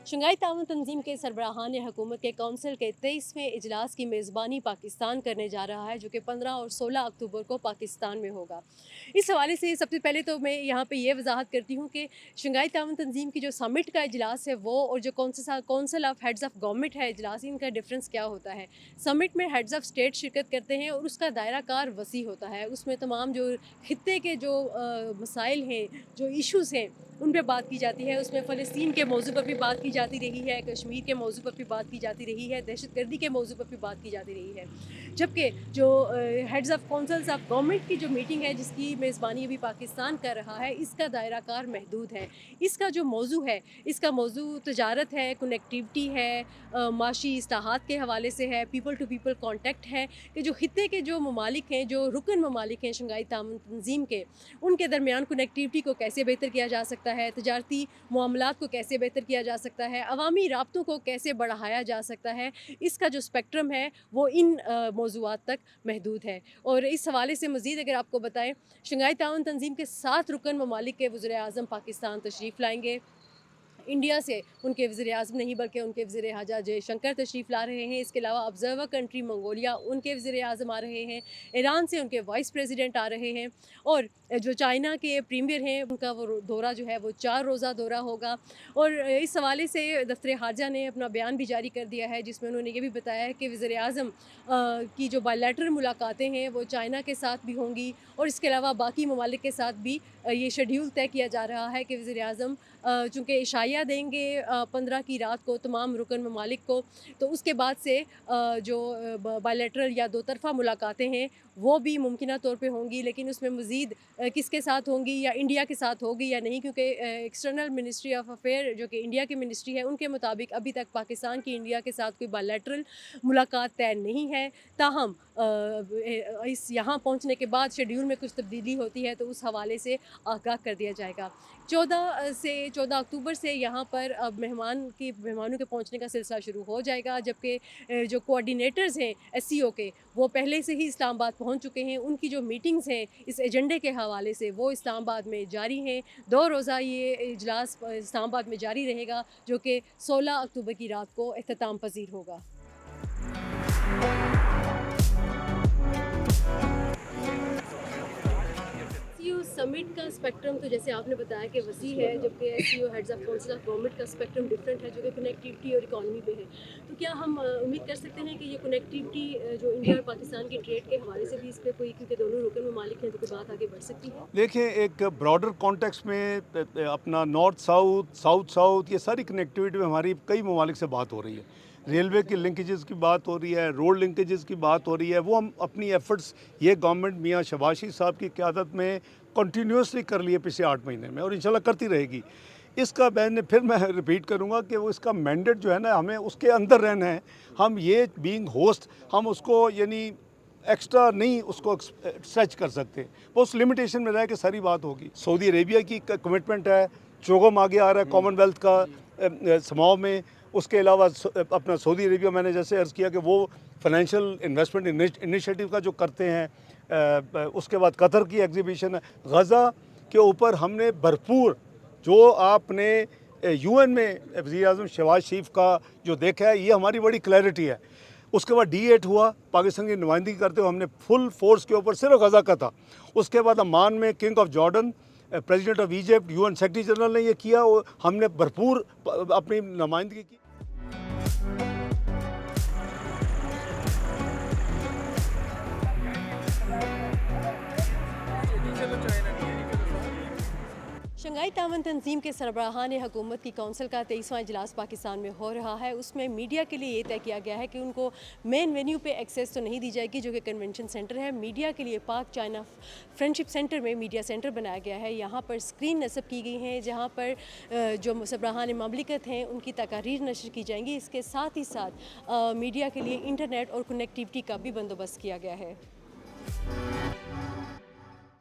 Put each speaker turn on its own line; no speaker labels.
Shanghai ताउन तंजीम के सरबराहान हुकूमत के कौंसिल के 23वें इजलास की मेज़बानी पाकिस्तान करने जा रहा है, जो कि 15 और 16 अक्टूबर को पाकिस्तान में होगा। इस हवाले से सबसे पहले तो मैं यहाँ पे ये वजाहत करती हूँ कि शंघाई ताउन तंजीम की जो समिट का इजलास है वो और जो council of heads of government है इजलास, इनका डिफरेंस क्या होता है। समिट में हेड्स ऑफ स्टेट शिरकत करते हैं और उसका दायरा कार वसी होता है। उसमें तमाम जो खित्ते के जो मसाइल हैं, जो इशूज़ हैं, उन पे बात की जाती है। उसमें फ़लस्तीन के मौजू पर भी बात की जाती रही है, कश्मीर के मौजू पर भी बात की जाती रही है, दहशतगर्दी के मौजू पर भी बात की जाती रही है। जबकि जो heads of councils of government की जो मीटिंग है, जिसकी मेज़बानी अभी पाकिस्तान कर रहा है, इसका दायरा कार महदूद है। इसका जो मौजू है, इसका मौजू तजारत है, कनेक्टिविटी है, माशी इस्लाहात के हवाले से है, पीपल टू पीपल कॉन्टेक्ट है कि जो खित्ते के जो ममालिक हैं, जो रुकन ममालिक हैं शंघाई ताउन तंजीम के, उनके दरमियान कनेक्टिविटी को कैसे बेहतर किया जा सकता है, तजारती मामलात को कैसे बेहतर किया जा सकता है, अवामी राब्तों को कैसे बढ़ाया जा सकता है। इसका जो स्पेक्ट्रम है वो इन मौज़ूआत तक महदूद है। और इस हवाले से मज़ीद अगर आपको बताएं, शंघाई ताउन तंजीम के 7 रुकन ममालिक के वज़ीर आज़म पाकिस्तान तशरीफ़ लाएंगे। इंडिया से उनके वज़ीर-ए-आज़म नहीं बल्कि उनके वज़ीर-ए-हाजा जयशंकर तशरीफ़ ला रहे हैं। इसके अलावा ऑब्ज़र्वर कंट्री मंगोलिया, उनके वज़ीर-ए-आज़म आ रहे हैं। ईरान से उनके वाइस प्रेसिडेंट आ रहे हैं और जो चाइना के प्रीमियर हैं, उनका वो दौरा जो है वो 4 रोज़ा दौरा होगा। और इस हवाले से दफ़्तर ख़ारजा ने अपना बयान भी जारी कर दिया है, जिसमें उन्होंने ये भी बताया है कि वज़ीर-ए-आज़म की जो बायलैटरल मुलाकातें हैं वो चाइना के साथ भी होंगी और इसके अलावा बाकी ममालिक के साथ भी ये शेड्यूल तय किया जा रहा है कि वज़ीर-ए-आज़म चूँकि इशाया देंगे 15 की रात को तमाम रुकन ममालिक को, तो उसके बाद से जो बायलैटरल या दो तरफ़ा मुलाकातें हैं वो भी मुमकिना तौर पे होंगी, लेकिन उसमें मज़ीद किसके साथ होंगी या इंडिया के साथ होगी या नहीं, क्योंकि एक्सटर्नल मिनिस्ट्री ऑफ अफेयर जो कि इंडिया की मिनिस्ट्री है, उनके मुताबिक अभी तक पाकिस्तान की इंडिया के साथ कोई बायलैटरल मुलाकात तय नहीं है। ताहम इस यहाँ पहुँचने के बाद शेड्यूल में कुछ तब्दीली होती है तो उस हवाले से आगाह कर दिया जाएगा। 14 अक्टूबर से यहाँ पर अब मेहमानों के पहुँचने का सिलसिला शुरू हो जाएगा, जबकि जो कोऑर्डिनेटर्स हैं एससीओ के, वो पहले से ही इस्लामाबाद पहुँच चुके हैं। उनकी जो मीटिंग्स हैं इस एजेंडे के हवाले से वो इस्लामाबाद में जारी हैं। 2 रोज़ा ये इजलास इस्लामाबाद में जारी रहेगा, जो कि 16 अक्टूबर की रात को इख्तिताम पज़ीर होगा। एससीओ समिट का स्पेक्ट्रम तो जैसे आपने बताया कि वसी है, जबकि SCO heads of council of government का स्पेक्ट्रम डिफरेंट है, जो कि कनेक्टिविटी और इकॉनमी पे है। तो क्या हम उम्मीद कर सकते हैं कि ये कनेक्टिविटी जो इंडिया और पाकिस्तान की ट्रेड के हवाले से भी इस पर कोई, क्योंकि दोनों रुकन ममालिक हैं, तो कोई बात आगे बढ़ सकती है?
देखिए, एक ब्रॉडर कॉन्टेक्स्ट में अपना नॉर्थ साउथ, साउथ साउथ, ये सारी कनेक्टिविटी में हमारी कई ममालिक से बात हो रही है। रेलवे की लिंकेजेस की बात हो रही है, रोड लिंकेजेस की बात हो रही है। वो हम अपनी एफर्ट्स ये गवर्नमेंट मियाँ शहबाज शरीफ साहब की क़यादत में कंटिन्यूसली कर लिए पिछले 8 महीने में, और इंशाल्लाह करती रहेगी। इसका मैं रिपीट करूँगा कि वो इसका मैंडेट जो है ना, हमें उसके अंदर रहना है। हम ये बीइंग होस्ट, हम उसको यानी एक्स्ट्रा नहीं उसको स्ट्रेच कर सकते। वो उस लिमिटेशन में रह के सारी बात होगी। सऊदी अरेबिया की कमिटमेंट है, चोगम आगे आ रहा है कॉमनवेल्थ का समाव में। उसके अलावा अपना सऊदी अरेबिया, मैंने जैसे अर्ज़ किया कि वो फाइनेंशियल इन्वेस्टमेंट इनिशिएटिव का जो करते हैं। उसके बाद कतर की एग्जीबिशन है। गज़ा के ऊपर हमने भरपूर, जो आपने यूएन में वज़ीर-ए-आज़म शहबाज शरीफ का जो देखा है, ये हमारी बड़ी क्लैरिटी है। उसके बाद D8 हुआ, पाकिस्तान की नुमाइंदगी करते हुए हमने फुल फोर्स के ऊपर सिर्फ गज़ा का था। उसके बाद अम्मान में king of Jordan, president of Egypt, UN secretary general ने ये किया और हमने भरपूर अपनी नुमाइंदगी की।
शंघाई ताउन तंजीम के सरबराहान हुकूमत की कौंसिल का 23वां इजलास पाकिस्तान में हो रहा है। उसमें मीडिया के लिए ये तय किया गया है कि उनको मेन वेन्यू पे एक्सेस तो नहीं दी जाएगी, जो कि कन्वेंशन सेंटर है। मीडिया के लिए पाक चाइना फ्रेंडशिप सेंटर में मीडिया सेंटर बनाया गया है। यहाँ पर स्क्रीन नस्ब की गई हैं, जहाँ पर जो सरबराहान ममलिकत हैं उनकी तकारीर नशर की जाएंगी। इसके साथ ही साथ मीडिया के लिए इंटरनेट और कनेक्टिविटी का भी बंदोबस्त किया गया है।